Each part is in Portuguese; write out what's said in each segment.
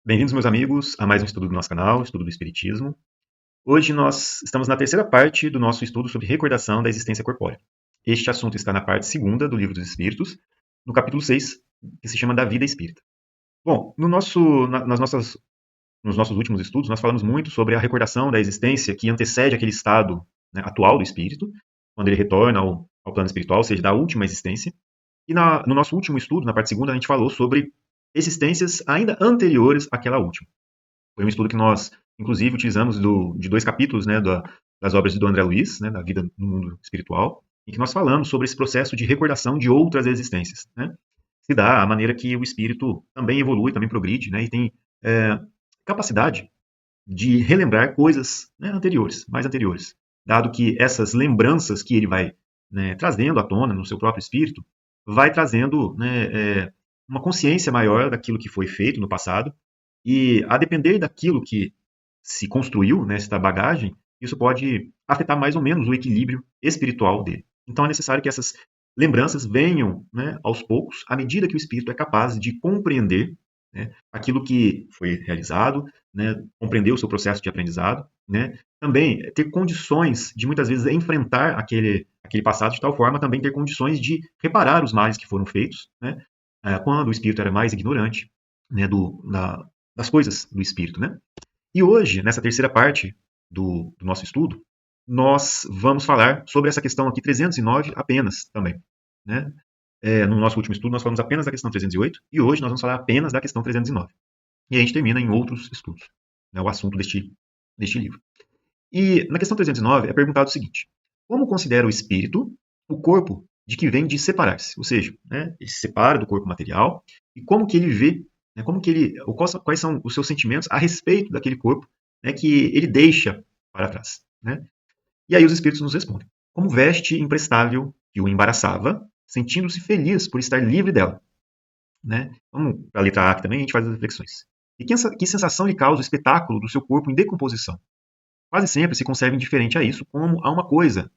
Bem-vindos, meus amigos, a mais um estudo do nosso canal, estudo do Espiritismo. Hoje nós estamos na terceira parte do nosso estudo sobre recordação da existência corpórea. Este assunto está na parte segunda do Livro dos Espíritos, no capítulo 6, que se chama da vida espírita. Bom, nos nossos últimos estudos, nós falamos muito sobre a recordação da existência que antecede aquele estado, né, atual do espírito, quando ele retorna ao plano espiritual, ou seja, da última existência. E no nosso último estudo, na parte segunda, a gente falou sobre existências ainda anteriores àquela última. Foi um estudo que nós, inclusive, utilizamos de dois capítulos, né, das obras do André Luiz, né, da vida no mundo espiritual, em que nós falamos sobre esse processo de recordação de outras existências. Né? Se dá a maneira que o espírito também evolui, também progride, né, e tem capacidade de relembrar coisas, né, anteriores, mais anteriores. Dado que essas lembranças que ele vai, né, trazendo à tona no seu próprio espírito, vai trazendo, né, uma consciência maior daquilo que foi feito no passado, e a depender daquilo que se construiu nesta bagagem, isso pode afetar mais ou menos o equilíbrio espiritual dele. Então é necessário que essas lembranças venham, né, aos poucos, à medida que o espírito é capaz de compreender, né, aquilo que foi realizado, né, compreender o seu processo de aprendizado, né, também ter condições de muitas vezes enfrentar aquele passado de tal forma também ter condições de reparar os males que foram feitos, né, quando o espírito era mais ignorante, né, das coisas do espírito, né? E hoje, nessa terceira parte do nosso estudo, nós vamos falar sobre essa questão aqui 309 apenas também, né? No nosso último estudo nós falamos apenas da questão 308 e hoje nós vamos falar apenas da questão 309. E a gente termina em outros estudos, né, o assunto deste livro. E na questão 309 é perguntado o seguinte: como considera o espírito o corpo de que vem de separar-se? Ou seja, né, ele se separa do corpo material e como que ele vê, né, quais são os seus sentimentos a respeito daquele corpo, né, que ele deixa para trás. Né? E aí os espíritos nos respondem: como veste imprestável que o embaraçava, sentindo-se feliz por estar livre dela. Né? Vamos para a letra A aqui também, a gente faz as reflexões. E que sensação lhe causa o espetáculo do seu corpo em decomposição? Quase sempre se conserva indiferente a isso como a uma coisa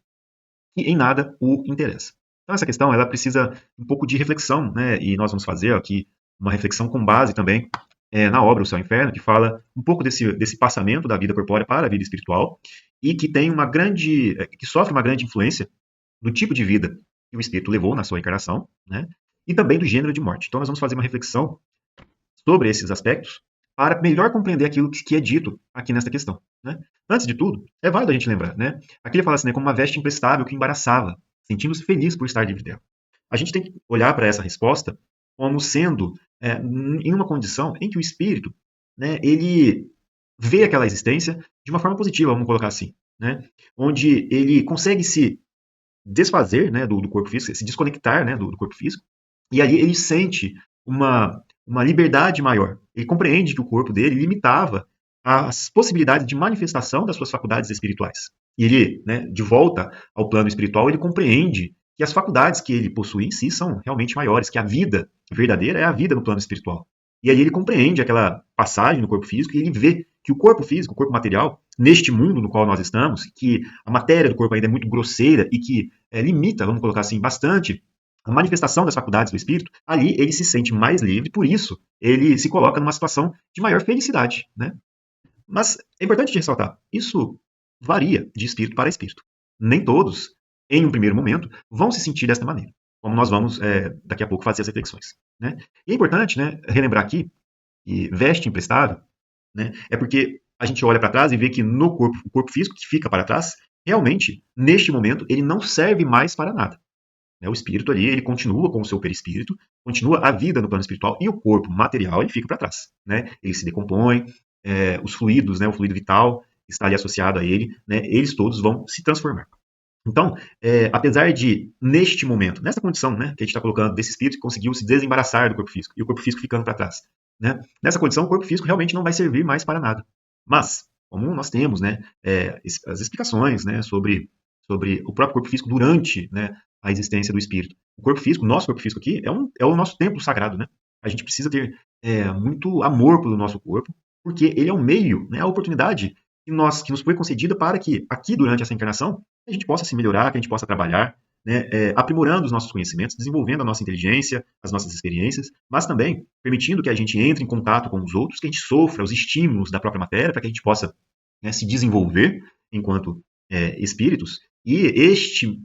que em nada o interessa. Então essa questão ela precisa um pouco de reflexão, né? E nós vamos fazer aqui uma reflexão com base também na obra O Céu e o Inferno, que fala um pouco desse passamento da vida corpórea para a vida espiritual e que tem que sofre uma grande influência do tipo de vida que o espírito levou na sua encarnação, né? E também do gênero de morte. Então nós vamos fazer uma reflexão sobre esses aspectos para melhor compreender aquilo que é dito aqui nesta questão. Né? Antes de tudo, é válido a gente lembrar, né? Aqui ele fala assim, né, como uma veste imprestável que embaraçava, sentindo-se feliz por estar livre dela. A gente tem que olhar para essa resposta como sendo em uma condição em que o espírito, né, ele vê aquela existência de uma forma positiva, vamos colocar assim, né? Onde ele consegue se desfazer, né, do corpo físico, se desconectar, né, do corpo físico, e ali ele sente uma liberdade maior. Ele compreende que o corpo dele limitava as possibilidades de manifestação das suas faculdades espirituais. E ele, né, de volta ao plano espiritual, ele compreende que as faculdades que ele possui em si são realmente maiores, que a vida verdadeira é a vida no plano espiritual. E aí ele compreende aquela passagem no corpo físico e ele vê que o corpo físico, o corpo material, neste mundo no qual nós estamos, que a matéria do corpo ainda é muito grosseira e que limita, vamos colocar assim, bastante a manifestação das faculdades do espírito, ali ele se sente mais livre, por isso ele se coloca numa situação de maior felicidade. Né? Mas é importante ressaltar, isso varia de espírito para espírito. Nem todos, em um primeiro momento, vão se sentir desta maneira, como nós vamos daqui a pouco fazer as reflexões. Né? E é importante, né, relembrar aqui que veste imprestável, né, é porque a gente olha para trás e vê que no corpo, o corpo físico que fica para trás, realmente, neste momento, ele não serve mais para nada. Né? O espírito ali, ele continua com o seu perispírito, continua a vida no plano espiritual e o corpo material, ele fica para trás. Né? Ele se decompõe, os fluidos, né, o fluido vital está ali associado a ele, né, eles todos vão se transformar. Então, apesar de, neste momento, nessa condição, né, que a gente está colocando, desse espírito que conseguiu se desembaraçar do corpo físico, e o corpo físico ficando para trás, né, nessa condição, o corpo físico realmente não vai servir mais para nada. Mas, como nós temos, né, as explicações, né, sobre o próprio corpo físico durante, né, a existência do espírito. O corpo físico, nosso corpo físico aqui, é o nosso templo sagrado, né? A gente precisa ter muito amor pelo nosso corpo, porque ele é o meio, né, a oportunidade que nos foi concedida para que, aqui durante essa encarnação, a gente possa se melhorar, que a gente possa trabalhar, né, aprimorando os nossos conhecimentos, desenvolvendo a nossa inteligência, as nossas experiências, mas também permitindo que a gente entre em contato com os outros, que a gente sofra os estímulos da própria matéria, para que a gente possa, né, se desenvolver enquanto espíritos. E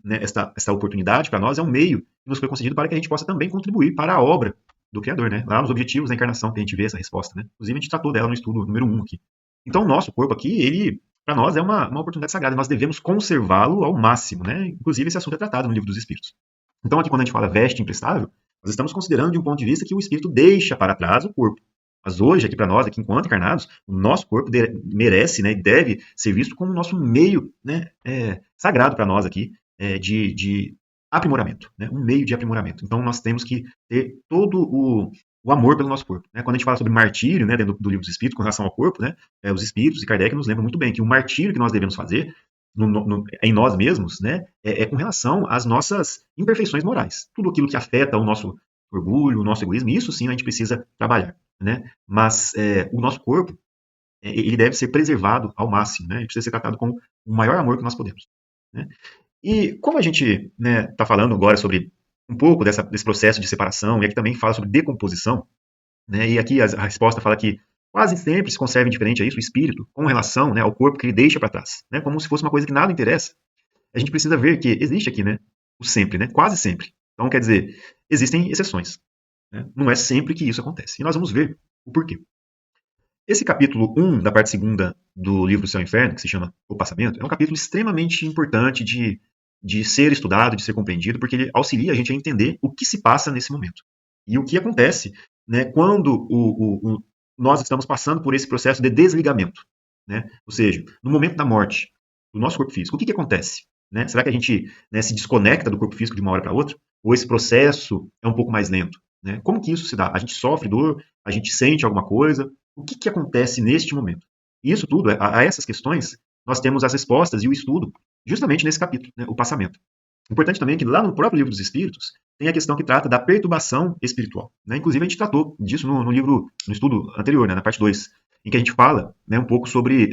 né, esta oportunidade para nós é um meio que nos foi concedido para que a gente possa também contribuir para a obra do Criador, né? Lá nos objetivos da encarnação que a gente vê essa resposta, né? Inclusive a gente tratou dela no estudo número 1 aqui. Então o nosso corpo aqui, ele, para nós, é uma oportunidade sagrada. Nós devemos conservá-lo ao máximo, né? Inclusive esse assunto é tratado no Livro dos Espíritos. Então aqui quando a gente fala veste imprestável, nós estamos considerando de um ponto de vista que o espírito deixa para trás o corpo. Mas hoje, aqui para nós, aqui enquanto encarnados, o nosso corpo merece, né, e deve ser visto como o nosso meio, né, sagrado para nós aqui, de aprimoramento, né, um meio de aprimoramento. Então nós temos que ter todo o amor pelo nosso corpo. Né? Quando a gente fala sobre martírio, né, dentro do Livro dos Espíritos, com relação ao corpo, né, os Espíritos e Kardec nos lembram muito bem que o martírio que nós devemos fazer em nós mesmos, né, com relação às nossas imperfeições morais. Tudo aquilo que afeta o nosso orgulho, o nosso egoísmo, isso sim a gente precisa trabalhar. Né? Mas o nosso corpo, ele deve ser preservado ao máximo, né? Ele precisa ser tratado com o maior amor que nós podemos. Né? E como a gente está falando agora sobre um pouco desse processo de separação, e aqui também fala sobre decomposição, né? E aqui a resposta fala que quase sempre se conserva indiferente a isso o espírito com relação, né, ao corpo que ele deixa para trás, né? Como se fosse uma coisa que nada interessa. A gente precisa ver que existe aqui, né, o sempre, né? Quase sempre. Então, quer dizer, existem exceções. Né? Não é sempre que isso acontece. E nós vamos ver o porquê. Esse capítulo 1 da parte segunda do livro Céu e Inferno, que se chama O Passamento, é um capítulo extremamente importante de ser estudado, de ser compreendido, porque ele auxilia a gente a entender o que se passa nesse momento. E o que acontece, né, quando nós estamos passando por esse processo de desligamento. Né? Ou seja, no momento da morte do nosso corpo físico, o que acontece? Né? Será que a gente, né, se desconecta do corpo físico de uma hora para outra? Ou esse processo é um pouco mais lento? Né? Como que isso se dá? A gente sofre dor? A gente sente alguma coisa? O que acontece neste momento? E isso tudo, a essas questões, nós temos as respostas e o estudo justamente nesse capítulo, né, o passamento. Importante também que lá no próprio Livro dos Espíritos tem a questão que trata da perturbação espiritual. Né? Inclusive a gente tratou disso no livro, no estudo anterior, né, na parte 2, em que a gente fala, né, um pouco sobre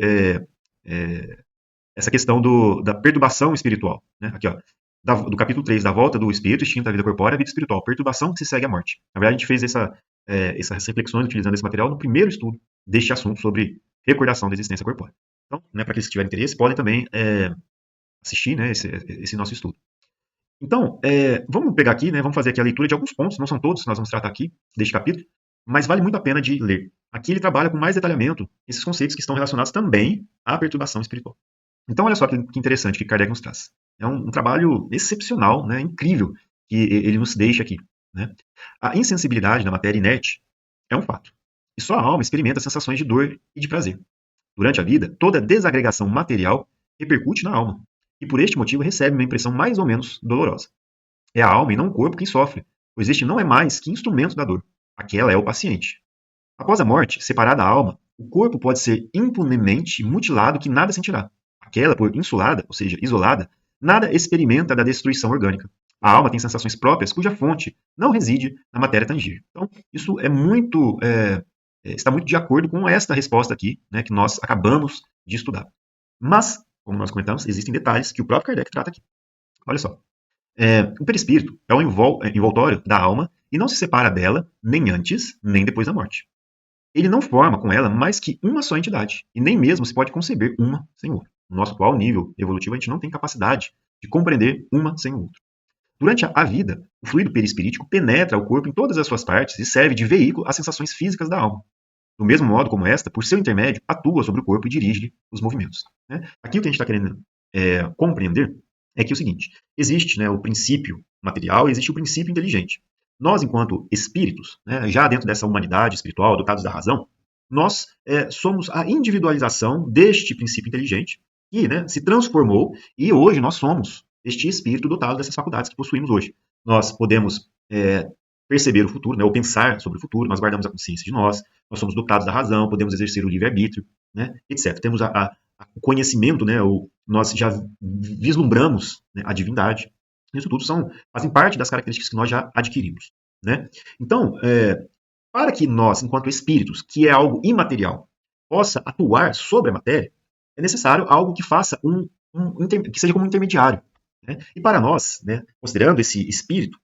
essa questão da perturbação espiritual. Né? Aqui, ó, do capítulo 3, da volta do espírito, extinto da vida corpórea, a vida espiritual, perturbação que se segue à morte. Na verdade, a gente fez essas reflexões utilizando esse material no primeiro estudo deste assunto sobre recordação da existência corpórea. Então, né, para aqueles que tiverem interesse, podem também assistir, né, esse nosso estudo. Então, vamos pegar aqui, né, vamos fazer aqui a leitura de alguns pontos, não são todos que nós vamos tratar aqui, deste capítulo, mas vale muito a pena de ler. Aqui ele trabalha com mais detalhamento esses conceitos que estão relacionados também à perturbação espiritual. Então, olha só que interessante que Kardec nos traz. É um trabalho excepcional, né, incrível, que ele nos deixa aqui. Né? A insensibilidade da matéria inerte é um fato. E só a alma experimenta sensações de dor e de prazer. Durante a vida, toda desagregação material repercute na alma, e por este motivo recebe uma impressão mais ou menos dolorosa. É a alma e não o corpo quem sofre, pois este não é mais que instrumento da dor. Aquela é o paciente. Após a morte, separada a alma, o corpo pode ser impunemente mutilado que nada sentirá. Aquela, por insulada, ou seja, isolada, nada experimenta da destruição orgânica. A alma tem sensações próprias cuja fonte não reside na matéria tangível. Então, isso está muito de acordo com esta resposta aqui, né, que nós acabamos de estudar. Mas, como nós comentamos, existem detalhes que o próprio Kardec trata aqui. Olha só. O perispírito é o envoltório da alma e não se separa dela nem antes, nem depois da morte. Ele não forma com ela mais que uma só entidade, e nem mesmo se pode conceber uma sem outra. No nosso atual nível evolutivo, a gente não tem capacidade de compreender uma sem o outro. Durante a vida, o fluido perispirítico penetra o corpo em todas as suas partes e serve de veículo às sensações físicas da alma. Do mesmo modo como esta, por seu intermédio, atua sobre o corpo e dirige-lhe os movimentos. Né? Aqui o que a gente está querendo compreender é que é o seguinte, existe, né, o princípio material e existe o princípio inteligente. Nós, enquanto espíritos, né, já dentro dessa humanidade espiritual, dotados da razão, nós somos a individualização deste princípio inteligente que, né, se transformou e hoje nós somos este espírito dotado dessas faculdades que possuímos hoje. Nós podemos perceber o futuro, né, ou pensar sobre o futuro, nós guardamos a consciência de nós somos dotados da razão, podemos exercer o livre-arbítrio, né, etc. Temos o conhecimento, né, nós já vislumbramos, né, a divindade. Isso tudo fazem parte das características que nós já adquirimos. Né? Então, para que nós, enquanto espíritos, que é algo imaterial, possa atuar sobre a matéria, é necessário algo que faça que seja como um intermediário. né? E para nós, né, considerando esse espírito,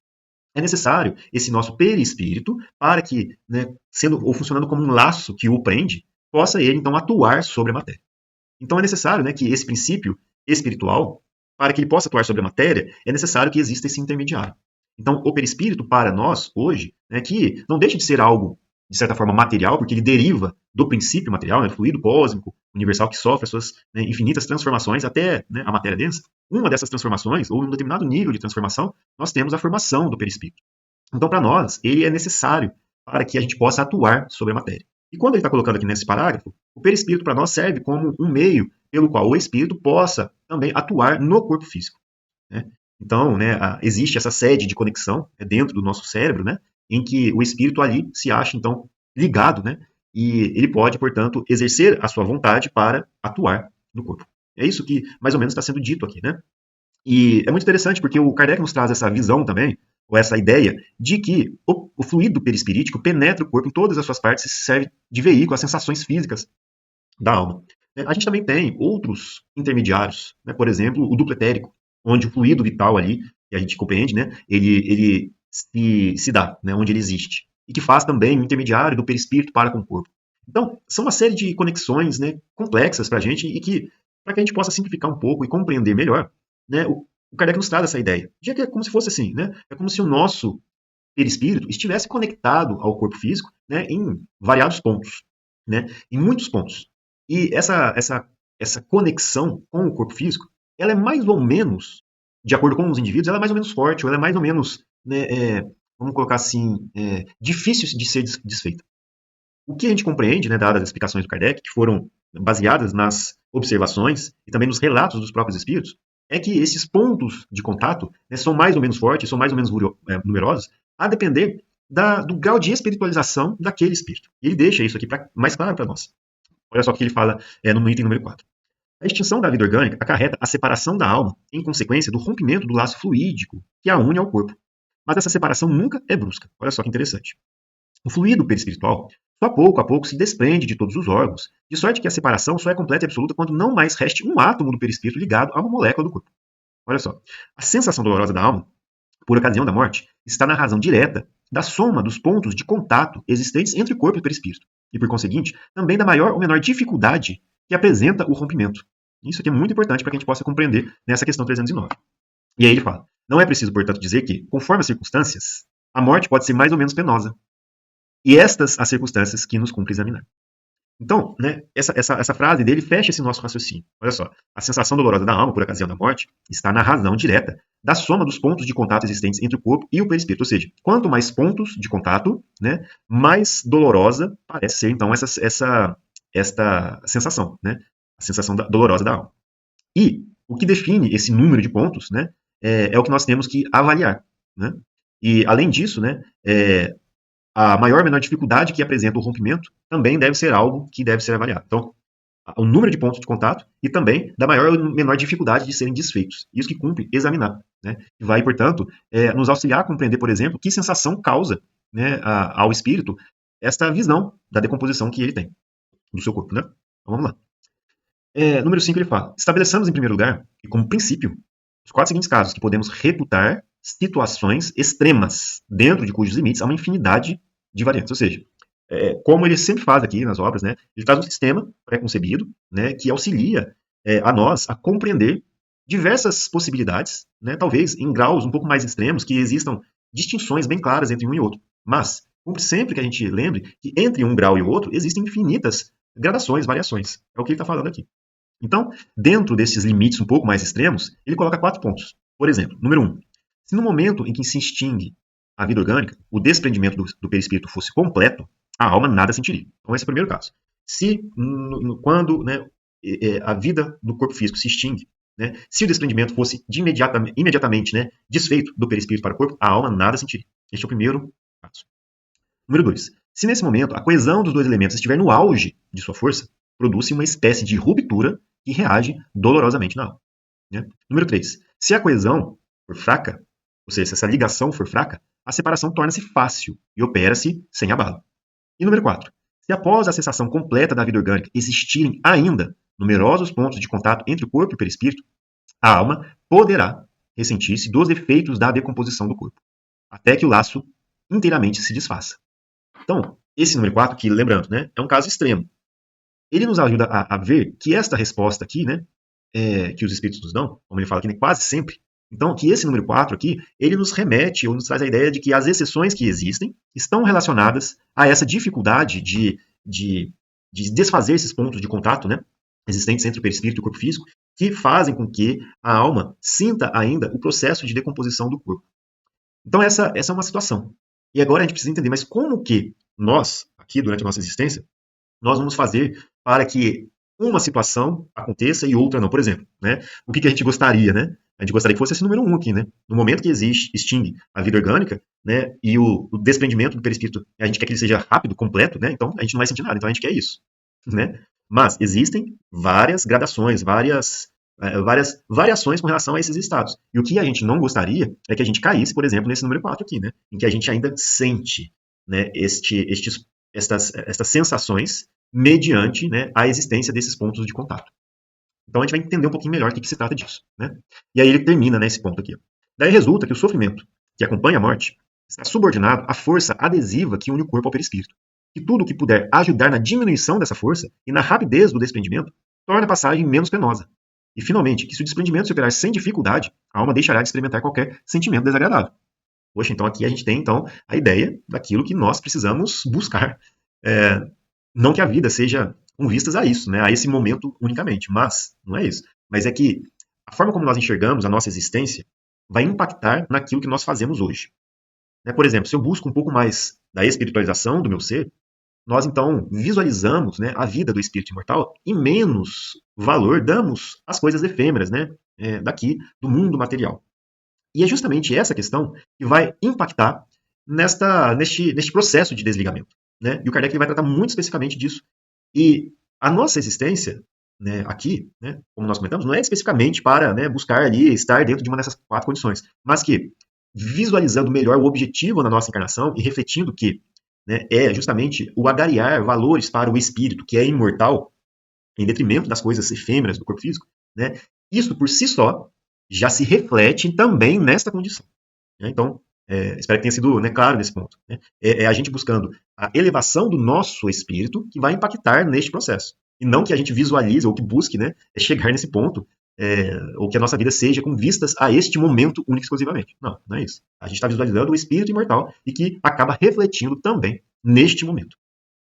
é necessário esse nosso perispírito para que, né, sendo ou funcionando como um laço que o prende, possa ele então atuar sobre a matéria. Então é necessário, né, que esse princípio espiritual, para que ele possa atuar sobre a matéria, é necessário que exista esse intermediário. Então o perispírito para nós hoje, né, que não deixa de ser algo de certa forma material, porque ele deriva do princípio material, né, fluido cósmico, universal que sofre as suas, né, infinitas transformações até, né, a matéria densa. Uma dessas transformações, ou um determinado nível de transformação, nós temos a formação do perispírito. Então, para nós, ele é necessário para que a gente possa atuar sobre a matéria. E quando ele está colocando aqui nesse parágrafo, o perispírito para nós serve como um meio pelo qual o espírito possa também atuar no corpo físico, né? Então, né, existe essa sede de conexão, né, dentro do nosso cérebro, né, em que o espírito ali se acha, então, ligado, né, e ele pode, portanto, exercer a sua vontade para atuar no corpo. É isso que mais ou menos está sendo dito aqui, né? E é muito interessante porque o Kardec nos traz essa visão também, ou essa ideia, de que o fluido perispirítico penetra o corpo em todas as suas partes e serve de veículo às sensações físicas da alma. A gente também tem outros intermediários, né? Por exemplo, o duplo etérico, onde o fluido vital ali, que a gente compreende, né? Ele se dá, né? Onde ele existe. E que faz também o intermediário do perispírito para com o corpo. Então, são uma série de conexões, né, complexas para a gente e que, para que a gente possa simplificar um pouco e compreender melhor, né, o Kardec nos traz essa ideia. Já que é como se fosse assim, né? É como se o nosso perispírito estivesse conectado ao corpo físico, né, em variados pontos, né, em muitos pontos. E essa conexão com o corpo físico, ela é mais ou menos, de acordo com os indivíduos, ela é mais ou menos forte, ou ela é mais ou menos, né, vamos colocar assim, difícil de ser desfeita. O que a gente compreende, né, dadas as explicações do Kardec, que foram baseadas nas observações e também nos relatos dos próprios espíritos, é que esses pontos de contato, né, são mais ou menos fortes, são mais ou menos numerosos, a depender do grau de espiritualização daquele espírito. E ele deixa isso aqui mais claro para nós. Olha só o que ele fala no item número 4. A extinção da vida orgânica acarreta a separação da alma em consequência do rompimento do laço fluídico que a une ao corpo. Mas essa separação nunca é brusca. Olha só que interessante. O fluido perispiritual, só a pouco se desprende de todos os órgãos, de sorte que a separação só é completa e absoluta quando não mais reste um átomo do perispírito ligado a uma molécula do corpo. Olha só. A sensação dolorosa da alma, por ocasião da morte, está na razão direta da soma dos pontos de contato existentes entre o corpo e o perispírito, e, por conseguinte, também da maior ou menor dificuldade que apresenta o rompimento. Isso aqui é muito importante para que a gente possa compreender nessa questão 309. E aí ele fala: não é preciso, portanto, dizer que, conforme as circunstâncias, a morte pode ser mais ou menos penosa. E estas as circunstâncias que nos cumpre examinar. Então, né, essa frase dele fecha esse nosso raciocínio. Olha só, a sensação dolorosa da alma por ocasião da morte está na razão direta da soma dos pontos de contato existentes entre o corpo e o perispírito. Ou seja, quanto mais pontos de contato, né, mais dolorosa parece ser, então, esta sensação, né, a sensação dolorosa da alma. E o que define esse número de pontos, né, é o que nós temos que avaliar, né? E, além disso, né, a maior ou menor dificuldade que apresenta o rompimento também deve ser algo que deve ser avaliado. Então, o número de pontos de contato e também da maior ou menor dificuldade de serem desfeitos. Isso que cumpre examinar, né? E vai, portanto, nos auxiliar a compreender, por exemplo, que sensação causa, né, ao espírito esta visão da decomposição que ele tem do seu corpo, né? Então, vamos lá. Número 5 ele fala: estabeleçamos em primeiro lugar, e como princípio, os 4 seguintes casos que podemos reputar situações extremas, dentro de cujos limites há uma infinidade de variantes. Ou seja, como ele sempre faz aqui nas obras, né, ele traz um sistema pré-concebido, né, que auxilia a nós a compreender diversas possibilidades, né, talvez em graus um pouco mais extremos, que existam distinções bem claras entre um e outro. Mas, cumpre sempre que a gente lembre que entre um grau e o outro existem infinitas gradações, variações. É o que ele está falando aqui. Então, dentro desses limites um pouco mais extremos, ele coloca 4 pontos. Por exemplo, número 1. Se no momento em que se extingue a vida orgânica, o desprendimento do perispírito fosse completo, a alma nada sentiria. Então, esse é o primeiro caso. Se, quando, né, a vida do corpo físico se extingue, né, se o desprendimento fosse imediatamente, né, desfeito do perispírito para o corpo, a alma nada sentiria. Este é o primeiro caso. Número 2. Se nesse momento a coesão dos dois elementos estiver no auge de sua força, produz-se uma espécie de ruptura que reage dolorosamente na alma. Né? Número 3. Se a coesão for fraca, ou seja, se essa ligação for fraca, a separação torna-se fácil e opera-se sem abalo. E número 4. Se após a cessação completa da vida orgânica existirem ainda numerosos pontos de contato entre o corpo e o perispírito, a alma poderá ressentir-se dos efeitos da decomposição do corpo, até que o laço inteiramente se desfaça. Então, esse número 4, que lembrando, né, é um caso extremo. Ele nos ajuda a ver que esta resposta aqui, né, que os espíritos nos dão, como ele fala aqui, né, quase sempre, então, que esse número 4 aqui, ele nos remete ou nos traz a ideia de que as exceções que existem estão relacionadas a essa dificuldade de desfazer esses pontos de contato, né, existentes entre o perispírito e o corpo físico, que fazem com que a alma sinta ainda o processo de decomposição do corpo. Então, essa é uma situação. E agora a gente precisa entender, mas como que nós, aqui durante a nossa existência, nós vamos fazer para que uma situação aconteça e outra não? Por exemplo, né, o que a gente gostaria, né? A gente gostaria que fosse esse número 1 aqui, né? No momento que extingue a vida orgânica, né, e o desprendimento do perispírito, a gente quer que ele seja rápido, completo, né? Então a gente não vai sentir nada, então a gente quer isso, né? Mas existem várias gradações, várias variações com relação a esses estados. E o que a gente não gostaria é que a gente caísse, por exemplo, nesse número 4 aqui, né? Em que a gente ainda sente, né, estas sensações mediante, né, a existência desses pontos de contato. Então a gente vai entender um pouquinho melhor o que se trata disso, né? E aí ele termina nesse ponto aqui. Daí resulta que o sofrimento que acompanha a morte está subordinado à força adesiva que une o corpo ao perispírito. E tudo o que puder ajudar na diminuição dessa força e na rapidez do desprendimento torna a passagem menos penosa. E, finalmente, que se o desprendimento se operar sem dificuldade, a alma deixará de experimentar qualquer sentimento desagradável. Poxa, então aqui a gente tem então a ideia daquilo que nós precisamos buscar. Não que a vida seja com vistas a isso, né, a esse momento unicamente, mas não é isso. Mas é que a forma como nós enxergamos a nossa existência vai impactar naquilo que nós fazemos hoje. Por exemplo, se eu busco um pouco mais da espiritualização do meu ser, nós então visualizamos, né, a vida do espírito imortal e menos valor damos às coisas efêmeras, né, daqui do mundo material. E é justamente essa questão que vai impactar neste processo de desligamento, né? E o Kardec vai tratar muito especificamente disso. E a nossa existência, né, aqui, né, como nós comentamos, não é especificamente para, né, buscar ali estar dentro de uma dessas 4 condições, mas que, visualizando melhor o objetivo da nossa encarnação e refletindo que, né, é justamente o agariar valores para o espírito, que é imortal, em detrimento das coisas efêmeras do corpo físico, né, isso por si só já se reflete também nesta condição. Então, espero que tenha sido, né, claro nesse ponto. Né? É a gente buscando a elevação do nosso espírito que vai impactar neste processo. E não que a gente visualize ou que busque, né, chegar nesse ponto, ou que a nossa vida seja com vistas a este momento único e exclusivamente. Não, não é isso. A gente está visualizando o espírito imortal e que acaba refletindo também neste momento.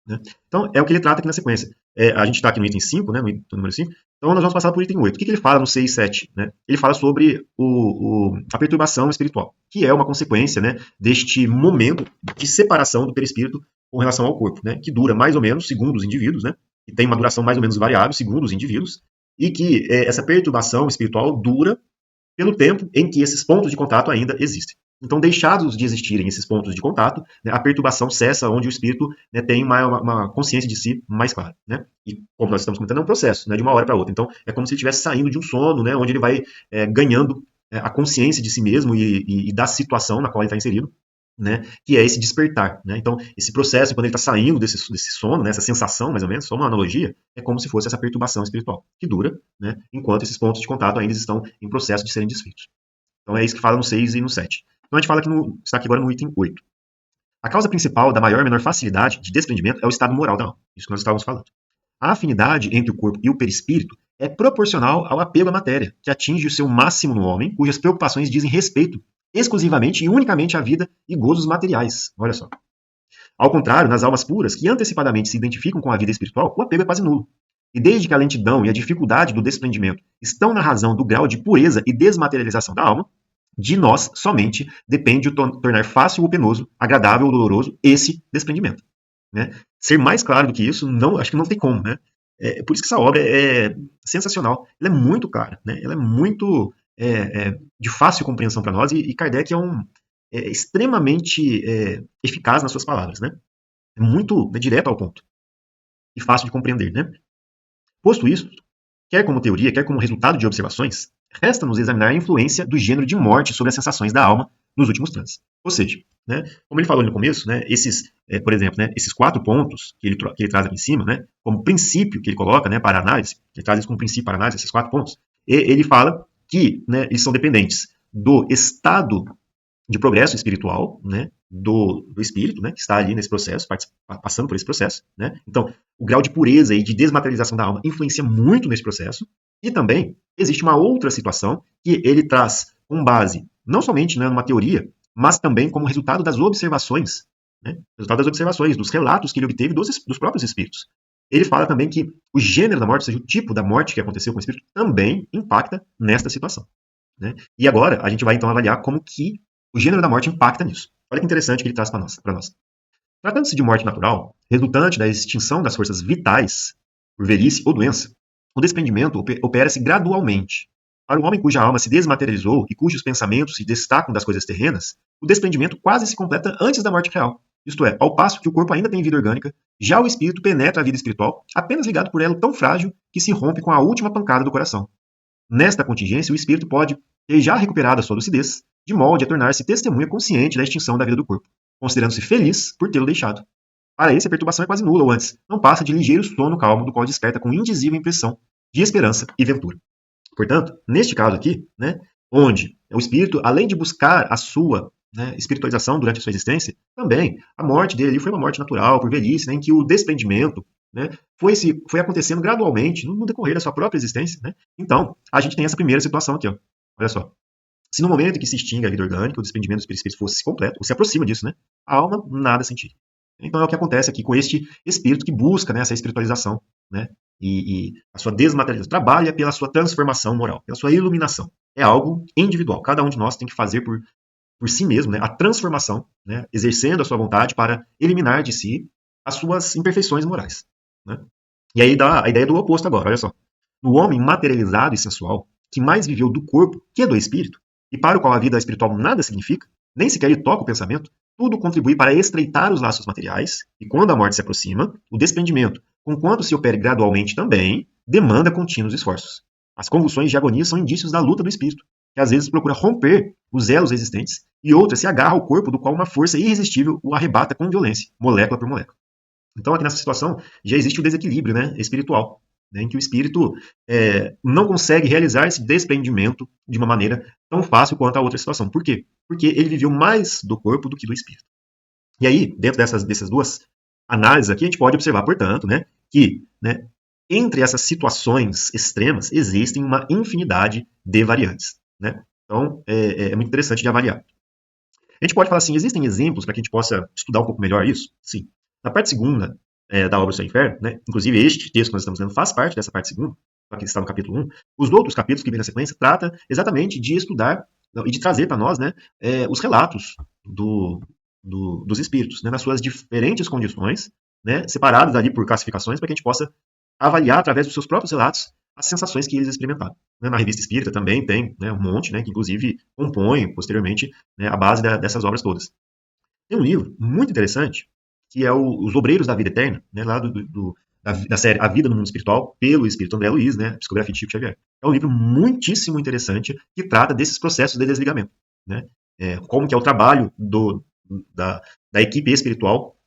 Né? Então, é o que ele trata aqui na sequência. A gente está aqui no item 5, né, no número 5, então nós vamos passar para o item 8. O que ele fala no 6 e 7? Né? Ele fala sobre a perturbação espiritual, que é uma consequência, né, deste momento de separação do perispírito com relação ao corpo, né, que dura mais ou menos, segundo os indivíduos, né, que tem uma duração mais ou menos variável, segundo os indivíduos, e que essa perturbação espiritual dura pelo tempo em que esses pontos de contato ainda existem. Então, deixados de existirem esses pontos de contato, né, a perturbação cessa onde o espírito, né, tem uma consciência de si mais clara. Né? E, como nós estamos comentando, é um processo, né, de uma hora para outra. Então, é como se ele estivesse saindo de um sono, né, onde ele vai ganhando a consciência de si mesmo e da situação na qual ele está inserido, né, que é esse despertar. Né? Então, esse processo, quando ele está saindo desse sono, né, essa sensação, mais ou menos, só uma analogia, é como se fosse essa perturbação espiritual, que dura, né, enquanto esses pontos de contato ainda estão em processo de serem desfeitos. Então, é isso que fala no 6 e no 7. Então, a gente fala que está aqui agora no item 8. A causa principal da maior ou menor facilidade de desprendimento é o estado moral da alma. Isso que nós estávamos falando. A afinidade entre o corpo e o perispírito é proporcional ao apego à matéria, que atinge o seu máximo no homem, cujas preocupações dizem respeito exclusivamente e unicamente à vida e gozos materiais. Olha só. Ao contrário, nas almas puras, que antecipadamente se identificam com a vida espiritual, o apego é quase nulo. E desde que a lentidão e a dificuldade do desprendimento estão na razão do grau de pureza e desmaterialização da alma, de nós somente depende o tornar fácil ou penoso, agradável ou doloroso esse desprendimento. Né? Ser mais claro do que isso, não, acho que não tem como. Né? Por isso que essa obra é sensacional. Ela é muito clara, né? Ela é muito de fácil compreensão para nós e Kardec é extremamente eficaz nas suas palavras. Né? É muito direto ao ponto e fácil de compreender. Né? Posto isso, quer como teoria, quer como resultado de observações, resta-nos examinar a influência do gênero de morte sobre as sensações da alma nos últimos transes. Ou seja, né, como ele falou no começo, né, por exemplo, né, esses 4 pontos que ele traz aqui em cima, né, como princípio que ele coloca, né, para análise, ele traz isso como princípio para análise, esses 4 pontos, ele fala que, né, eles são dependentes do estado de progresso espiritual, né, do espírito, né, que está ali nesse processo, passando por esse processo, né? Então, o grau de pureza e de desmaterialização da alma influencia muito nesse processo. E também existe uma outra situação que ele traz com base não somente, né, numa teoria, mas também como resultado das observações, né, resultado das observações, dos relatos que ele obteve dos próprios espíritos. Ele fala também que o gênero da morte, ou seja, o tipo da morte que aconteceu com o espírito, também impacta nesta situação, né? E agora a gente vai então avaliar como que o gênero da morte impacta nisso. Olha que interessante que ele traz para nós. Tratando-se de morte natural, resultante da extinção das forças vitais por velhice ou doença, o desprendimento opera-se gradualmente. Para o homem cuja alma se desmaterializou e cujos pensamentos se destacam das coisas terrenas, o desprendimento quase se completa antes da morte real. Isto é, ao passo que o corpo ainda tem vida orgânica, já o espírito penetra a vida espiritual apenas ligado por elo tão frágil que se rompe com a última pancada do coração. Nesta contingência, o espírito pode ter já recuperado a sua lucidez, de molde a tornar-se testemunha consciente da extinção da vida do corpo, considerando-se feliz por tê-lo deixado. Para esse, a perturbação é quase nula, ou antes, não passa de ligeiro sono calmo, do qual desperta com indizível impressão de esperança e ventura. Portanto, neste caso aqui, né, onde o espírito, além de buscar a sua, né, espiritualização durante a sua existência, também a morte dele foi uma morte natural, por velhice, né, em que o desprendimento, né, foi acontecendo gradualmente no decorrer da sua própria existência. Né? Então, a gente tem essa primeira situação aqui. Ó. Olha só. Se no momento em que se extingue a vida orgânica, o desprendimento do espírito fosse completo, ou se aproxima disso, né, a alma nada sentiria. Então é o que acontece aqui com este espírito que busca, né, essa espiritualização, né, e a sua desmaterialização, trabalha pela sua transformação moral, pela sua iluminação. É algo individual. Cada um de nós tem que fazer por si mesmo, né, a transformação, né, exercendo a sua vontade para eliminar de si as suas imperfeições morais. Né? E aí dá a ideia do oposto agora, olha só. No homem materializado e sensual, que mais viveu do corpo que do espírito, e para o qual a vida espiritual nada significa, nem sequer lhe toca o pensamento, tudo contribui para estreitar os laços materiais, e quando a morte se aproxima, o desprendimento, conquanto se opere gradualmente também, demanda contínuos esforços. As convulsões de agonia são indícios da luta do espírito, que às vezes procura romper os elos existentes, e outras se agarra ao corpo do qual uma força irresistível o arrebata com violência, molécula por molécula. Então, aqui nessa situação, já existe o desequilíbrio, né, espiritual, né, em que o espírito não consegue realizar esse desprendimento de uma maneira tão fácil quanto a outra situação. Por quê? Porque ele viveu mais do corpo do que do espírito. E aí, dentro dessas duas análises aqui, a gente pode observar, portanto, né, que, né, entre essas situações extremas existem uma infinidade de variantes. Né? Então, é muito interessante de avaliar. A gente pode falar assim, existem exemplos para que a gente possa estudar um pouco melhor isso? Sim. Na parte segunda da obra do Céu e Inferno, né, inclusive este texto que nós estamos lendo faz parte dessa parte segunda, que está no capítulo 1, os outros capítulos que vêm na sequência trata exatamente de estudar e de trazer para nós, né, os relatos dos espíritos, né, nas suas diferentes condições, né, separadas ali por classificações, para que a gente possa avaliar através dos seus próprios relatos as sensações que eles experimentaram. Na Revista Espírita também tem, né, um monte, né, que inclusive compõe posteriormente, né, a base dessas obras todas. Tem um livro muito interessante que é Os Obreiros da Vida Eterna, né, lá da série A Vida no Mundo Espiritual, pelo espírito André Luiz, né, Psicografia de Chico Xavier. É um livro muitíssimo interessante que trata desses processos de desligamento. Né? Como que é o trabalho da equipe espiritual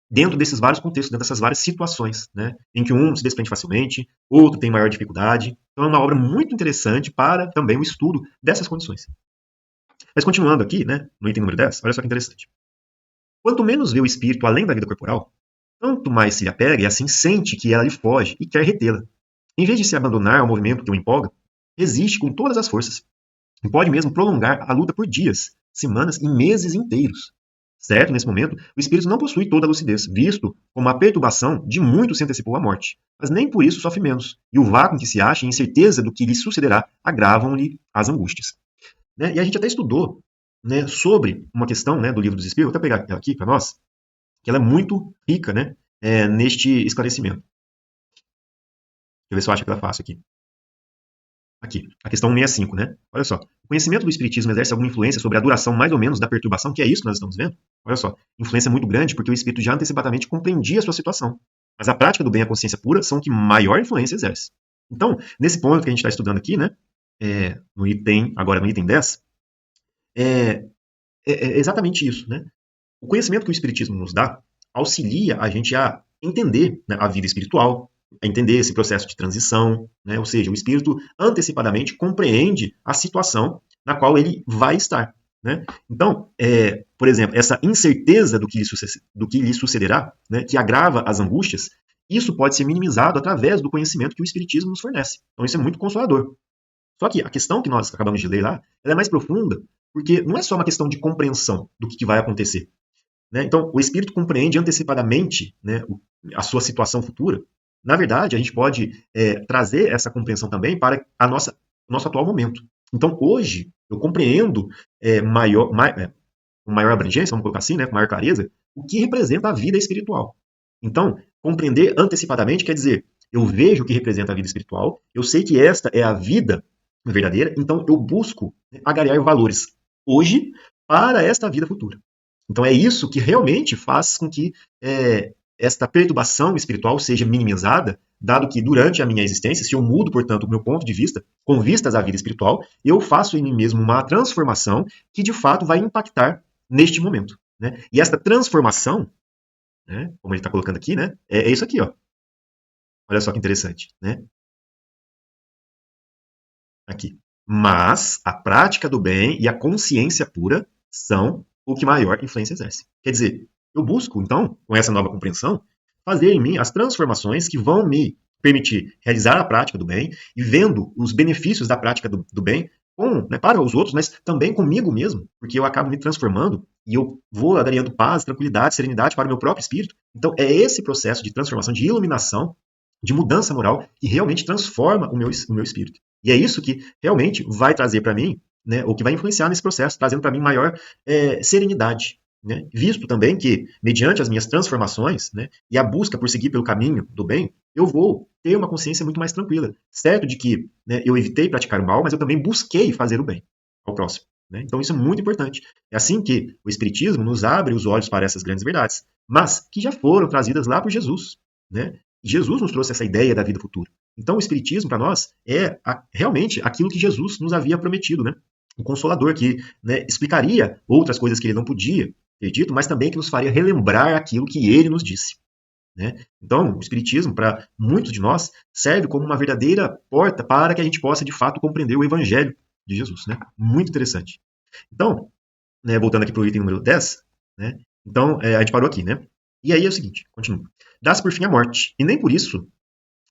dentro desses vários contextos, dentro dessas várias situações, né, em que um se desprende facilmente, outro tem maior dificuldade. Então é uma obra muito interessante para também o estudo dessas condições. Mas continuando aqui, né, no item número 10, olha só que interessante. Quanto menos vê o espírito além da vida corporal, tanto mais se lhe apega e assim sente que ela lhe foge e quer retê-la. Em vez de se abandonar ao movimento que o empolga, resiste com todas as forças e pode mesmo prolongar a luta por dias, semanas e meses inteiros. Certo, nesse momento, o espírito não possui toda a lucidez, visto como a perturbação de muito se antecipou à morte, mas nem por isso sofre menos, e o vácuo em que se acha e a incerteza do que lhe sucederá agravam-lhe as angústias. Né? E a gente até estudou, né, sobre uma questão, né, do Livro dos Espíritos, vou até pegar ela aqui para nós, que ela é muito rica, né, neste esclarecimento. Deixa eu ver se eu acho que ela fácil aqui. Aqui, a questão 165, né? Olha só. O conhecimento do Espiritismo exerce alguma influência sobre a duração mais ou menos da perturbação, que é isso que nós estamos vendo? Olha só. Influência muito grande porque o Espírito já antecipadamente compreendia a sua situação. Mas a prática do bem e a consciência pura são o que maior influência exerce. Então, nesse ponto que a gente está estudando aqui, né? Agora no item 10, é exatamente isso, né? O conhecimento que o Espiritismo nos dá auxilia a gente a entender, né, a vida espiritual, a entender esse processo de transição, né? Ou seja, o espírito antecipadamente compreende a situação na qual ele vai estar. Né? Então, por exemplo, essa incerteza do que lhe sucederá, né, que agrava as angústias, isso pode ser minimizado através do conhecimento que o Espiritismo nos fornece. Então, isso é muito consolador. Só que a questão que nós acabamos de ler lá, ela é mais profunda, porque não é só uma questão de compreensão do que vai acontecer. Né? Então, o espírito compreende antecipadamente, né, a sua situação futura. Na verdade, a gente pode trazer essa compreensão também para o nosso atual momento. Então, hoje, eu compreendo com maior abrangência, vamos colocar assim, né, com maior clareza, o que representa a vida espiritual. Então, compreender antecipadamente quer dizer, eu vejo o que representa a vida espiritual, eu sei que esta é a vida verdadeira, então eu busco, né, agregar valores hoje para esta vida futura. Então é isso que realmente faz com que esta perturbação espiritual seja minimizada, dado que durante a minha existência, se eu mudo, portanto, o meu ponto de vista, com vistas à vida espiritual, eu faço em mim mesmo uma transformação que de fato vai impactar neste momento. Né? E esta transformação, né, como ele está colocando aqui, né, é isso aqui. Ó. Olha só que interessante. Né? Aqui. Mas a prática do bem e a consciência pura são o que maior influência exerce. Quer dizer, eu busco, então, com essa nova compreensão, fazer em mim as transformações que vão me permitir realizar a prática do bem e vendo os benefícios da prática do bem né, para os outros, mas também comigo mesmo, porque eu acabo me transformando e eu vou agregando paz, tranquilidade, serenidade para o meu próprio espírito. Então, é esse processo de transformação, de iluminação, de mudança moral que realmente transforma o meu espírito. E é isso que realmente vai trazer para mim, né, ou que vai influenciar nesse processo, trazendo para mim maior serenidade. Né? Visto também que, mediante as minhas transformações, né, e a busca por seguir pelo caminho do bem, eu vou ter uma consciência muito mais tranquila. Certo de que, né, eu evitei praticar o mal, mas eu também busquei fazer o bem ao próximo. Né? Então isso é muito importante. É assim que o Espiritismo nos abre os olhos para essas grandes verdades, mas que já foram trazidas lá por Jesus. Né? Jesus nos trouxe essa ideia da vida futura. Então, o Espiritismo, para nós, é realmente aquilo que Jesus nos havia prometido, né? O Consolador, que, né, explicaria outras coisas que ele não podia ter dito, mas também que nos faria relembrar aquilo que ele nos disse. Né? Então, o Espiritismo, para muitos de nós, serve como uma verdadeira porta para que a gente possa, de fato, compreender o Evangelho de Jesus. Né? Muito interessante. Então, né, voltando aqui para o item número 10, né? Então, a gente parou aqui, né? E aí é o seguinte, continua. Dá-se por fim a morte, e nem por isso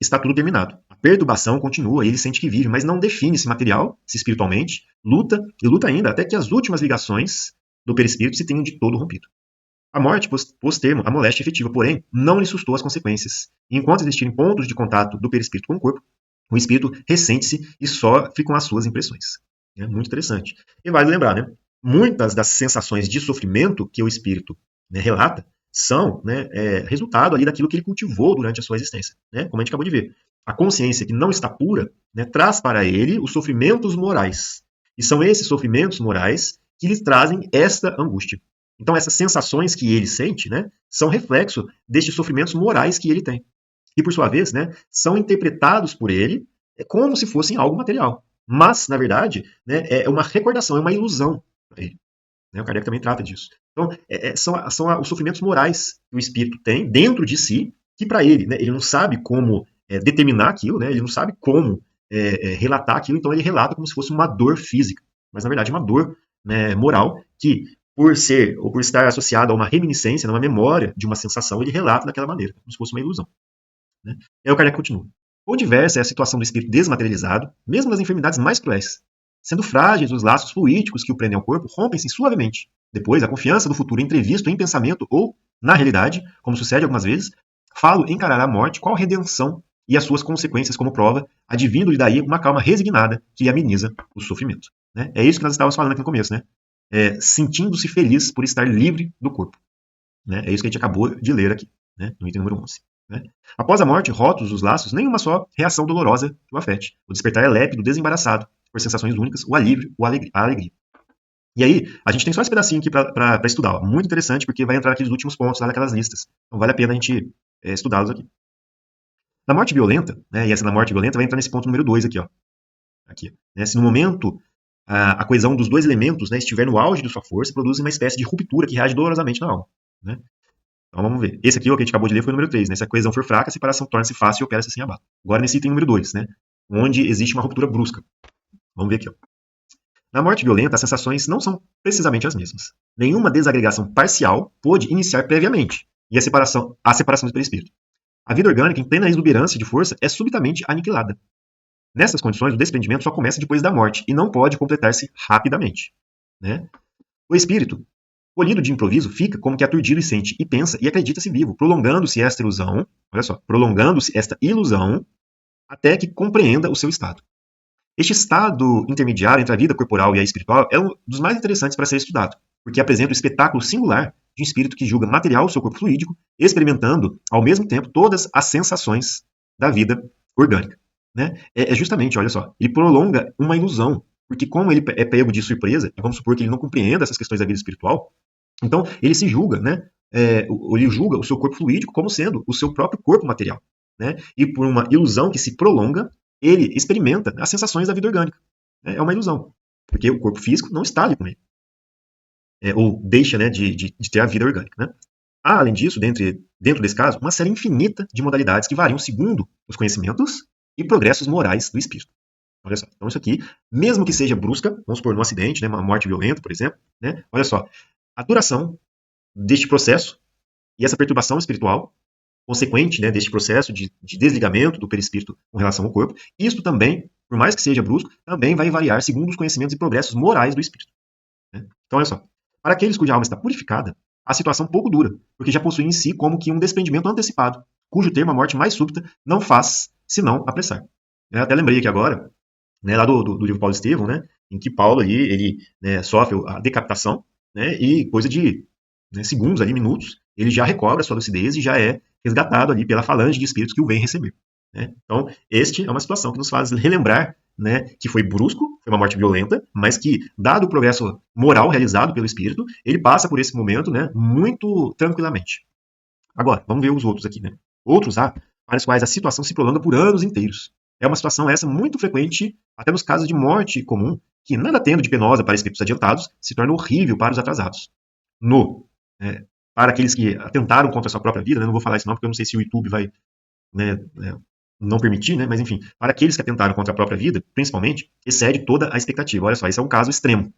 está tudo terminado. A perturbação continua, ele sente que vive, mas não define-se material, se espiritualmente, luta, e luta ainda até que as últimas ligações do perispírito se tenham de todo rompido. A morte, pôs termo à moléstia efetiva, porém, não lhe sustou as consequências. E enquanto existirem pontos de contato do perispírito com o corpo, o espírito ressente-se e sofre com as suas impressões. É muito interessante. E vale lembrar, né? Muitas das sensações de sofrimento que o espírito, né, relata são, né, resultado ali daquilo que ele cultivou durante a sua existência. Né? Como a gente acabou de ver. A consciência que não está pura, né, traz para ele os sofrimentos morais. E são esses sofrimentos morais que lhe trazem esta angústia. Então, essas sensações que ele sente, né, são reflexo destes sofrimentos morais que ele tem. E, por sua vez, né, são interpretados por ele como se fossem algo material. Mas, na verdade, né, é uma recordação, é uma ilusão para ele. Né? O Kardec também trata disso. Então, são os sofrimentos morais que o espírito tem dentro de si, que para ele, né, ele não sabe como determinar aquilo, né, ele não sabe como relatar aquilo, então ele relata como se fosse uma dor física. Mas, na verdade, é uma dor, né, moral que, por ser ou por estar associada a uma reminiscência, a uma memória de uma sensação, ele relata daquela maneira, como se fosse uma ilusão. Né? E aí o Kardec continua. Ou diversa é a situação do espírito desmaterializado, mesmo nas enfermidades mais cruéis. Sendo frágeis os laços fluídicos que o prendem ao corpo, rompem-se suavemente. Depois, a confiança do futuro entrevisto em pensamento ou, na realidade, como sucede algumas vezes, falo encarará a morte qual redenção e as suas consequências como prova, advindo-lhe daí uma calma resignada que lhe ameniza o sofrimento. Né? É isso que nós estávamos falando aqui no começo, né? Sentindo-se feliz por estar livre do corpo. Né? É isso que a gente acabou de ler aqui, né? No item número 11. Né? Após a morte, rotos os laços, nenhuma só reação dolorosa que o afete. O despertar é lépido, desembaraçado, por sensações únicas, o alívio, a alegria. E aí, a gente tem só esse pedacinho aqui para estudar. Ó. Muito interessante, porque vai entrar naqueles últimos pontos lá naquelas listas. Então vale a pena a gente estudá-los aqui. Na morte violenta, né, e essa na morte violenta vai entrar nesse ponto número 2 aqui. Ó. Aqui, né, se no momento a coesão dos dois elementos, né, estiver no auge de sua força, produz uma espécie de ruptura que reage dolorosamente na alma. Né? Então vamos ver. Esse aqui, o que a gente acabou de ler, foi o número 3. Né? Se a coesão for fraca, a separação torna-se fácil e opera-se assim abaixo. Agora nesse item número 2, né, onde existe uma ruptura brusca. Vamos ver aqui. Ó. Na morte violenta, as sensações não são precisamente as mesmas. Nenhuma desagregação parcial pôde iniciar previamente, e a separação do perispírito. A vida orgânica, em plena exuberância de força, é subitamente aniquilada. Nessas condições, o desprendimento só começa depois da morte e não pode completar-se rapidamente. Né? O espírito, polido de improviso, fica como que aturdido e sente, e pensa e acredita-se vivo, prolongando-se esta ilusão, olha só, prolongando-se esta ilusão até que compreenda o seu estado. Este estado intermediário entre a vida corporal e a espiritual é um dos mais interessantes para ser estudado, porque apresenta o espetáculo singular de um espírito que julga material o seu corpo fluídico, experimentando, ao mesmo tempo, todas as sensações da vida orgânica. Né? É justamente, olha só, ele prolonga uma ilusão, porque como ele é pego de surpresa, e vamos supor que ele não compreenda essas questões da vida espiritual, então ele se julga, né? Ele julga o seu corpo fluídico como sendo o seu próprio corpo material. Né? E por uma ilusão que se prolonga, ele experimenta as sensações da vida orgânica. É uma ilusão, porque o corpo físico não está ali com ele. Ou deixa, né, de ter a vida orgânica. Né? Há, além disso, dentro desse caso, uma série infinita de modalidades que variam segundo os conhecimentos e progressos morais do espírito. Olha só, então isso aqui, mesmo que seja brusca, vamos supor, num acidente, né, uma morte violenta, por exemplo, né, olha só, a duração deste processo e essa perturbação espiritual consequente, né, deste processo de desligamento do perispírito com relação ao corpo, isto também, por mais que seja brusco, também vai variar segundo os conhecimentos e progressos morais do espírito. Né? Então, olha só, para aqueles cuja alma está purificada, a situação pouco dura, porque já possui em si como que um desprendimento antecipado, cujo termo a morte mais súbita não faz senão apressar. Eu até lembrei aqui agora, né, lá do livro Paulo Estevão, né, em que Paulo ali, ele, né, sofre a decapitação, né, e coisa de, né, segundos ali, minutos, ele já recobra a sua lucidez e já é resgatado ali pela falange de espíritos que o vem receber. Né? Então, este é uma situação que nos faz relembrar, né, que foi brusco, foi uma morte violenta, mas que, dado o progresso moral realizado pelo espírito, ele passa por esse momento, né, muito tranquilamente. Agora, vamos ver os outros aqui. Né? Outros há para os quais a situação se prolonga por anos inteiros. É uma situação essa muito frequente, até nos casos de morte comum, que, nada tendo de penosa para espíritos adiantados, se torna horrível para os atrasados. No, é, para aqueles que atentaram contra a sua própria vida, né, não vou falar isso não, porque eu não sei se o YouTube vai, né, não permitir, né, mas enfim, para aqueles que atentaram contra a própria vida, principalmente, excede toda a expectativa. Olha só, esse é um caso extremo.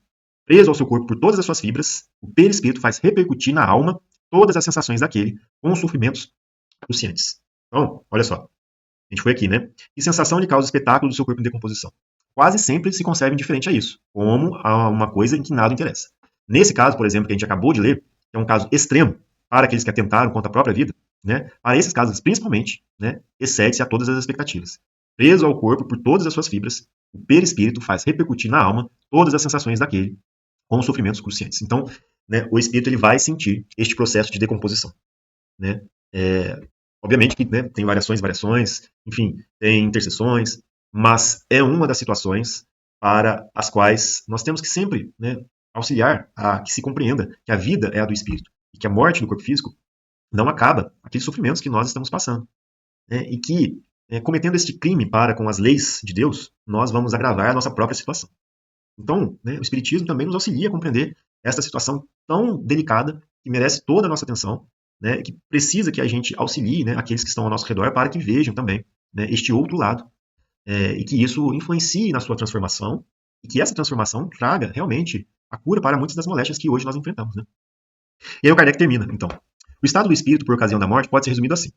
Preso ao seu corpo por todas as suas fibras, o perispírito faz repercutir na alma todas as sensações daquele, com os sofrimentos cruciantes. Então, olha só, a gente foi aqui, né? Que sensação lhe causa o espetáculo do seu corpo em decomposição? Quase sempre se conserva indiferente a isso, como a uma coisa em que nada interessa. Nesse caso, por exemplo, que a gente acabou de ler, que é um caso extremo para aqueles que atentaram contra a própria vida, né? Para esses casos, principalmente, né, excede-se a todas as expectativas. Preso ao corpo por todas as suas fibras, o perispírito faz repercutir na alma todas as sensações daquele, com os sofrimentos cruciantes. Então, né, o espírito ele vai sentir este processo de decomposição. Né? Obviamente que, né, tem variações, enfim, tem interseções, mas é uma das situações para as quais nós temos que sempre, né, auxiliar a que se compreenda que a vida é a do espírito e que a morte do corpo físico não acaba aqueles sofrimentos que nós estamos passando. Né, e que, cometendo este crime para com as leis de Deus, nós vamos agravar a nossa própria situação. Então, né, o Espiritismo também nos auxilia a compreender esta situação tão delicada, que merece toda a nossa atenção, né, que precisa que a gente auxilie, né, aqueles que estão ao nosso redor para que vejam também, né, este outro lado, e que isso influencie na sua transformação, e que essa transformação traga realmente a cura para muitas das moléstias que hoje nós enfrentamos. Né? E aí o Kardec termina, então. O estado do espírito por ocasião da morte pode ser resumido assim.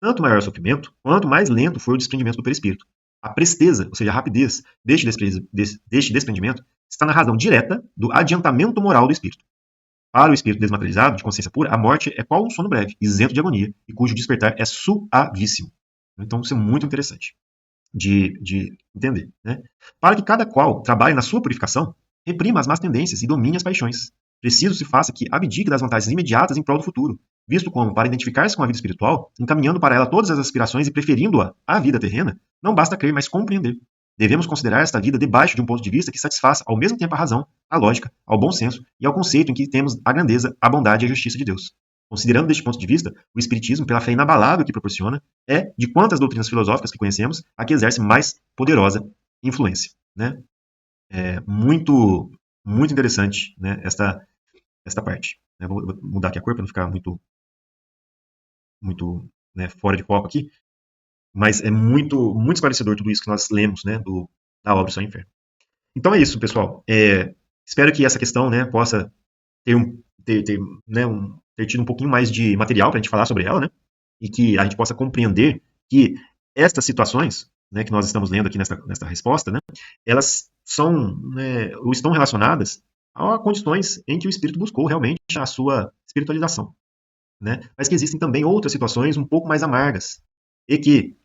Tanto maior o sofrimento, quanto mais lento for o desprendimento do perispírito. A presteza, ou seja, a rapidez deste desprendimento, está na razão direta do adiantamento moral do espírito. Para o espírito desmaterializado, de consciência pura, a morte é qual um sono breve, isento de agonia, e cujo despertar é suavíssimo. Então, isso é muito interessante de entender. Né? Para que cada qual trabalhe na sua purificação, reprima as más tendências e domine as paixões. Preciso se faça que abdique das vantagens imediatas em prol do futuro, visto como, para identificar-se com a vida espiritual, encaminhando para ela todas as aspirações e preferindo-a à vida terrena, não basta crer, mas compreender. Devemos considerar esta vida debaixo de um ponto de vista que satisfaça ao mesmo tempo a razão, a lógica, ao bom senso e ao conceito em que temos a grandeza, a bondade e a justiça de Deus. Considerando deste ponto de vista, o Espiritismo, pela fé inabalável que proporciona, é, de quantas doutrinas filosóficas que conhecemos, a que exerce mais poderosa influência. Né? É muito, muito interessante, né, esta parte. Vou mudar aqui a cor para não ficar muito, né, fora de foco aqui, mas é muito, muito esclarecedor tudo isso que nós lemos, né, da obra do Céu e Inferno. Então é isso, pessoal. Espero que essa questão, né, possa ter, ter tido um pouquinho mais de material para a gente falar sobre ela, né? E que a gente possa compreender que estas situações, né, que nós estamos lendo aqui nesta resposta, né, elas são, né, ou estão relacionadas a condições em que o espírito buscou realmente a sua espiritualização, né? Mas que existem também outras situações um pouco mais amargas e que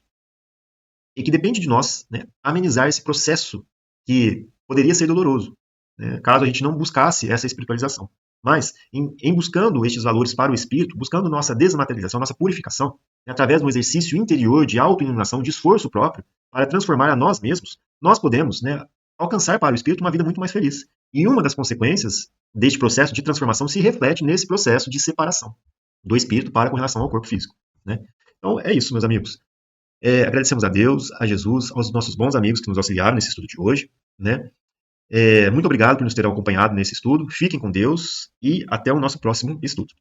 depende de nós, né, amenizar esse processo que poderia ser doloroso, né, caso a gente não buscasse essa espiritualização. Mas, em buscando estes valores para o espírito, buscando nossa desmaterialização, nossa purificação, né, através do exercício interior de autoiluminação, de esforço próprio, para transformar a nós mesmos, nós podemos, né, alcançar para o espírito uma vida muito mais feliz. E uma das consequências deste processo de transformação se reflete nesse processo de separação do espírito para com relação ao corpo físico, né? Então, é isso, meus amigos. Agradecemos a Deus, a Jesus, aos nossos bons amigos que nos auxiliaram nesse estudo de hoje, né? Muito obrigado por nos ter acompanhado nesse estudo. Fiquem com Deus e até o nosso próximo estudo.